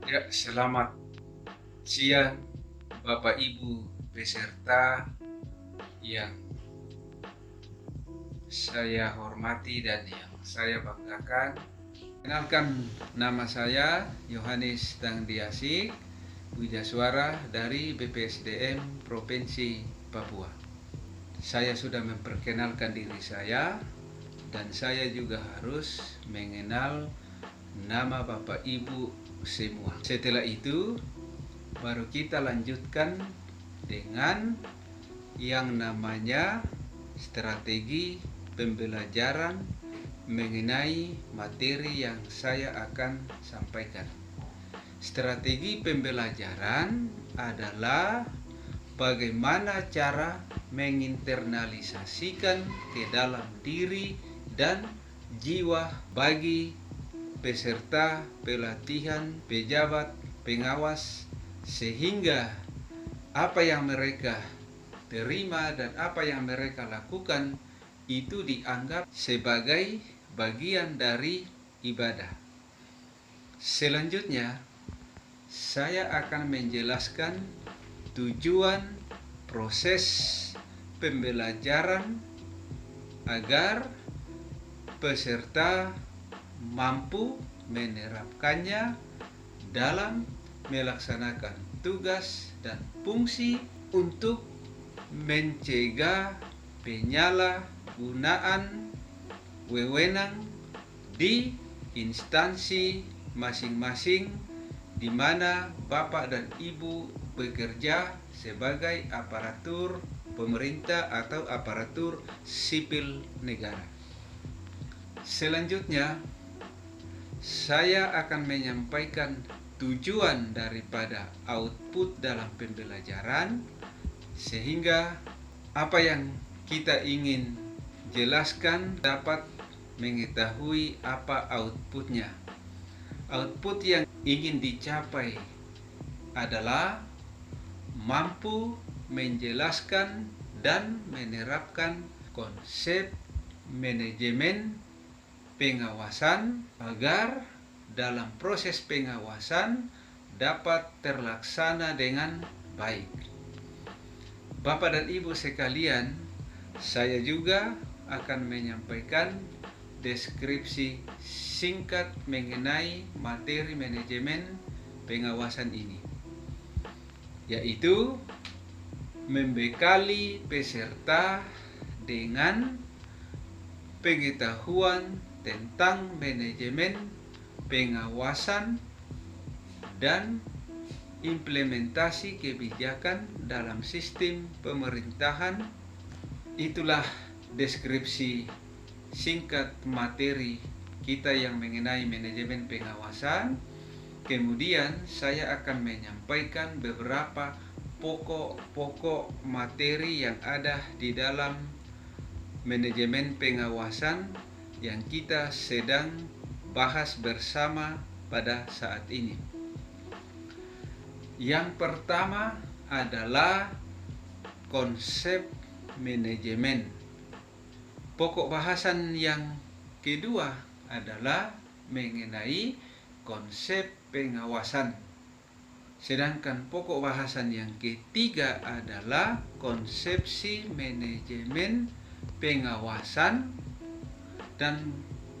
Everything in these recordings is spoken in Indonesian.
Ya, selamat siang Bapak Ibu peserta yang saya hormati dan yang saya banggakan. Kenalkan, nama saya Yohanes Tangdiasik Widasuara dari BPSDM Provinsi Papua. Saya sudah memperkenalkan diri saya dan saya juga harus mengenal nama Bapak Ibu semua. Setelah itu baru kita lanjutkan dengan yang namanya strategi pembelajaran mengenai materi yang saya akan sampaikan. Strategi pembelajaran adalah bagaimana cara menginternalisasikan ke dalam diri dan jiwa bagi peserta pelatihan pejabat pengawas, sehingga apa yang mereka terima dan apa yang mereka lakukan itu dianggap sebagai bagian dari ibadah. Selanjutnya, saya akan menjelaskan tujuan proses pembelajaran agar peserta mampu menerapkannya dalam melaksanakan tugas dan fungsi untuk mencegah penyalahgunaan wewenang di instansi masing-masing di mana Bapak dan Ibu bekerja sebagai aparatur pemerintah atau aparatur sipil negara. Selanjutnya, saya akan menyampaikan tujuan daripada output dalam pembelajaran, sehingga apa yang kita ingin jelaskan dapat mengetahui apa outputnya. Output yang ingin dicapai adalah mampu menjelaskan dan menerapkan konsep manajemen pengawasan agar dalam proses pengawasan dapat terlaksana dengan baik. Bapak dan Ibu sekalian, saya juga akan menyampaikan deskripsi singkat mengenai materi manajemen pengawasan ini, yaitu membekali peserta dengan pengetahuan tentang manajemen pengawasan dan implementasi kebijakan dalam sistem pemerintahan. Itulah deskripsi singkat materi kita yang mengenai manajemen pengawasan. Kemudian saya akan menyampaikan beberapa pokok-pokok materi yang ada di dalam manajemen pengawasan yang kita sedang bahas bersama pada saat ini. Yang pertama adalah konsep manajemen. Pokok bahasan yang kedua adalah mengenai konsep pengawasan. Sedangkan pokok bahasan yang ketiga adalah konsepsi manajemen pengawasan, dan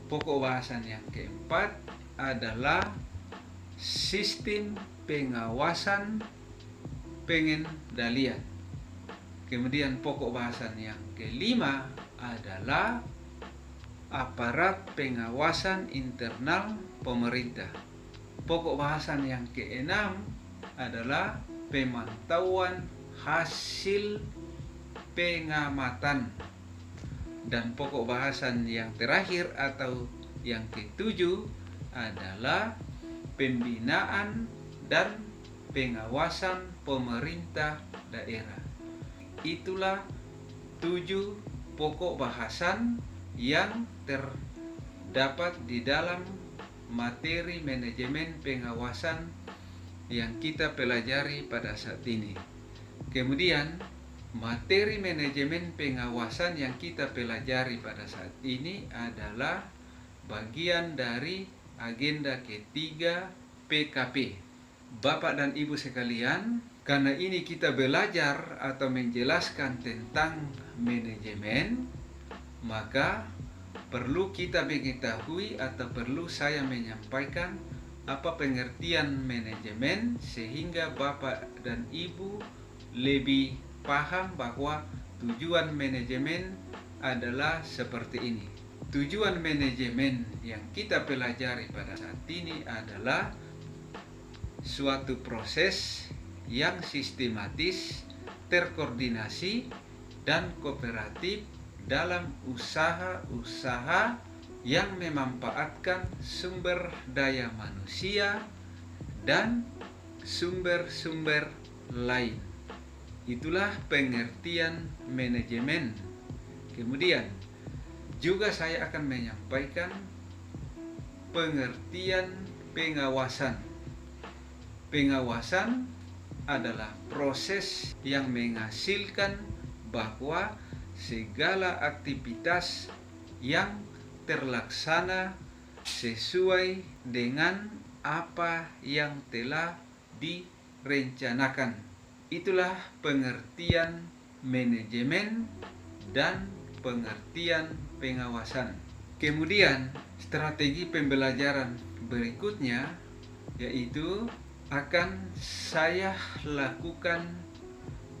pokok bahasan yang keempat adalah sistem pengawasan pengendalian. Kemudian pokok bahasan yang kelima adalah aparat pengawasan internal pemerintah. Pokok bahasan yang keenam adalah pemantauan hasil pengamatan. Dan pokok bahasan yang terakhir atau yang ketujuh adalah pembinaan dan pengawasan pemerintah daerah. Itulah 7 pokok bahasan yang terdapat di dalam materi manajemen pengawasan yang kita pelajari pada saat ini. Kemudian materi manajemen pengawasan yang kita pelajari pada saat ini adalah bagian dari agenda ketiga PKP. Bapak dan Ibu sekalian, karena ini kita belajar atau menjelaskan tentang manajemen, maka perlu kita mengetahui atau perlu saya menyampaikan apa pengertian manajemen sehingga Bapak dan Ibu lebih paham bahwa tujuan manajemen adalah seperti ini. Tujuan manajemen yang kita pelajari pada saat ini adalah suatu proses yang sistematis, terkoordinasi, dan kooperatif dalam usaha-usaha yang memanfaatkan sumber daya manusia dan sumber-sumber lain. Itulah pengertian manajemen. Kemudian juga saya akan menyampaikan pengertian pengawasan. Pengawasan adalah proses yang menghasilkan bahwa segala aktivitas yang terlaksana sesuai dengan apa yang telah direncanakan. Itulah pengertian manajemen dan pengertian pengawasan. Kemudian strategi pembelajaran berikutnya yaitu akan saya lakukan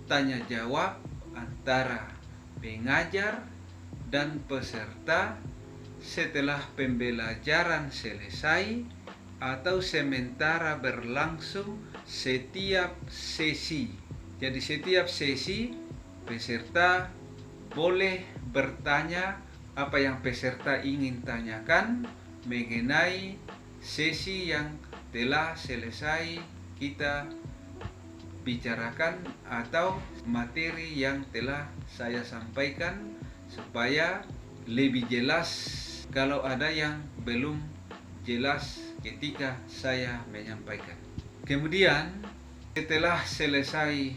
tanya jawab antara pengajar dan peserta setelah pembelajaran selesai atau sementara berlangsung setiap sesi. Jadi setiap sesi peserta boleh bertanya apa yang peserta ingin tanyakan mengenai sesi yang telah selesai kita bicarakan atau materi yang telah saya sampaikan supaya lebih jelas kalau ada yang belum jelas ketika saya menyampaikan. Kemudian setelah selesai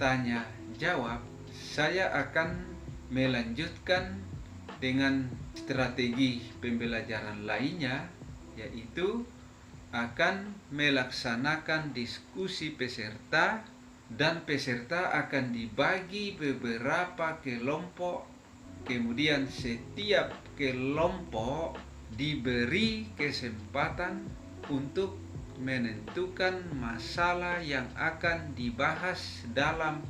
tanya jawab, saya akan melanjutkan dengan strategi pembelajaran lainnya, yaitu akan melaksanakan diskusi peserta dan peserta akan dibagi beberapa kelompok. Kemudian setiap kelompok diberi kesempatan untuk menentukan masalah yang akan dibahas dalam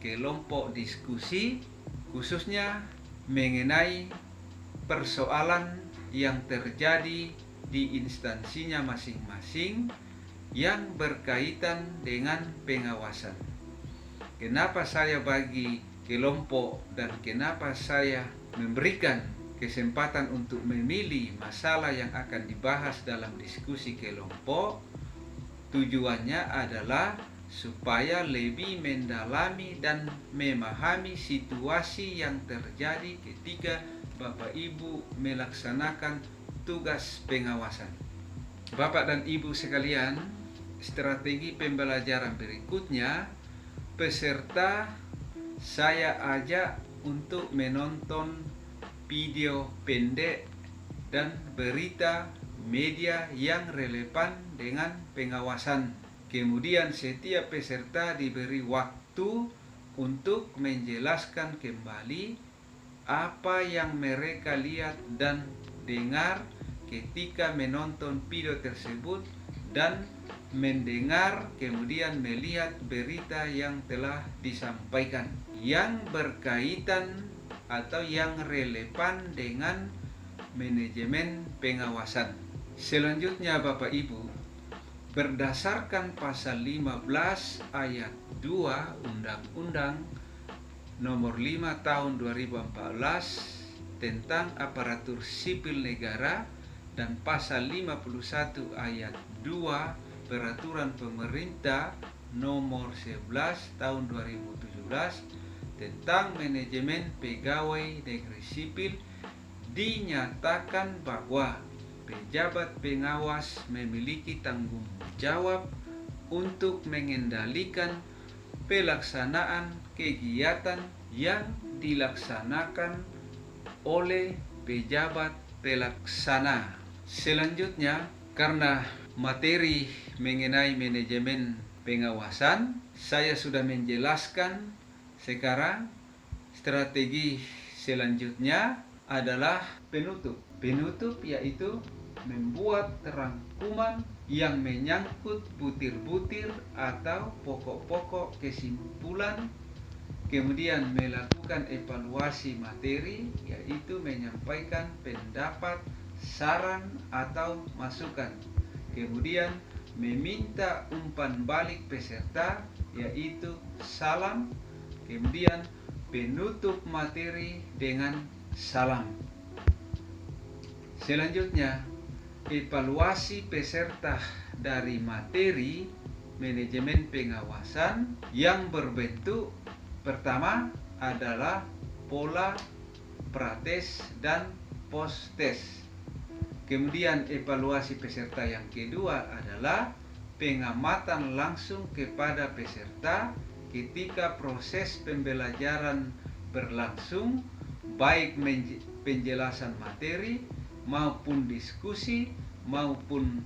kelompok diskusi, khususnya mengenai persoalan yang terjadi di instansinya masing-masing yang berkaitan dengan pengawasan. Kenapa saya bagi kelompok dan kenapa saya memberikan kesempatan untuk memilih masalah yang akan dibahas dalam diskusi kelompok? Tujuannya adalah supaya lebih mendalami dan memahami situasi yang terjadi ketika Bapak Ibu melaksanakan tugas pengawasan. Bapak dan Ibu sekalian, strategi pembelajaran berikutnya, peserta saya ajak untuk menonton video pendek dan berita media yang relevan dengan pengawasan. Kemudian setiap peserta diberi waktu untuk menjelaskan kembali apa yang mereka lihat dan dengar ketika menonton video tersebut dan mendengar kemudian melihat berita yang telah disampaikan yang berkaitan atau yang relevan dengan manajemen pengawasan. Selanjutnya Bapak Ibu, berdasarkan pasal 15 ayat 2 Undang-Undang Nomor 5 Tahun 2014 tentang aparatur sipil negara dan pasal 51 ayat 2 Peraturan Pemerintah Nomor 11 Tahun 2017 tentang manajemen pegawai negeri sipil dinyatakan bahwa pejabat pengawas memiliki tanggung jawab untuk mengendalikan pelaksanaan kegiatan yang dilaksanakan oleh pejabat pelaksana. Selanjutnya, karena materi mengenai manajemen pengawasan. Saya sudah menjelaskan. Sekarang strategi selanjutnya adalah penutup. Penutup yaitu membuat rangkuman yang menyangkut butir-butir atau pokok-pokok kesimpulan, kemudian melakukan evaluasi materi, yaitu menyampaikan pendapat, saran atau masukan, kemudian meminta umpan balik peserta, yaitu salam, kemudian penutup materi dengan salam. Selanjutnya, evaluasi peserta dari materi manajemen pengawasan yang berbentuk pertama adalah pola, prates, dan post-tes. Kemudian evaluasi peserta yang kedua adalah pengamatan langsung kepada peserta ketika proses pembelajaran berlangsung, baik penjelasan materi maupun diskusi maupun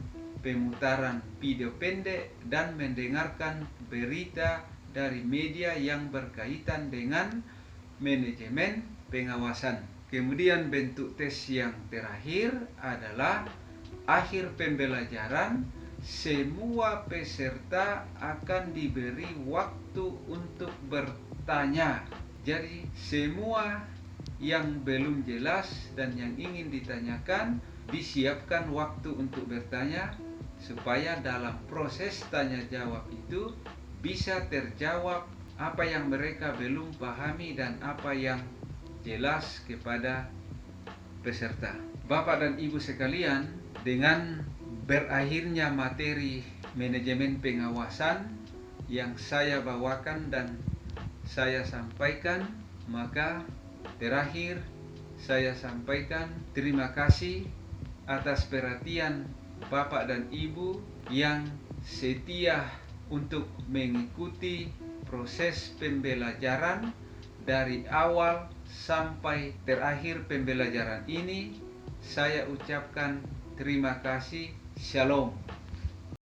pemutaran video pendek dan mendengarkan berita dari media yang berkaitan dengan manajemen pengawasan. Kemudian bentuk tes yang terakhir adalah akhir pembelajaran, semua peserta akan diberi waktu untuk bertanya. Jadi semua yang belum jelas dan yang ingin ditanyakan, disiapkan waktu untuk bertanya supaya dalam proses tanya jawab itu bisa terjawab apa yang mereka belum pahami dan apa yang jelas kepada peserta. Bapak dan Ibu sekalian, dengan berakhirnya materi manajemen pengawasan yang saya bawakan dan saya sampaikan, maka terakhir saya sampaikan terima kasih atas perhatian Bapak dan Ibu yang setia untuk mengikuti proses pembelajaran dari awal sampai terakhir pembelajaran ini. Saya ucapkan terima kasih. Shalom.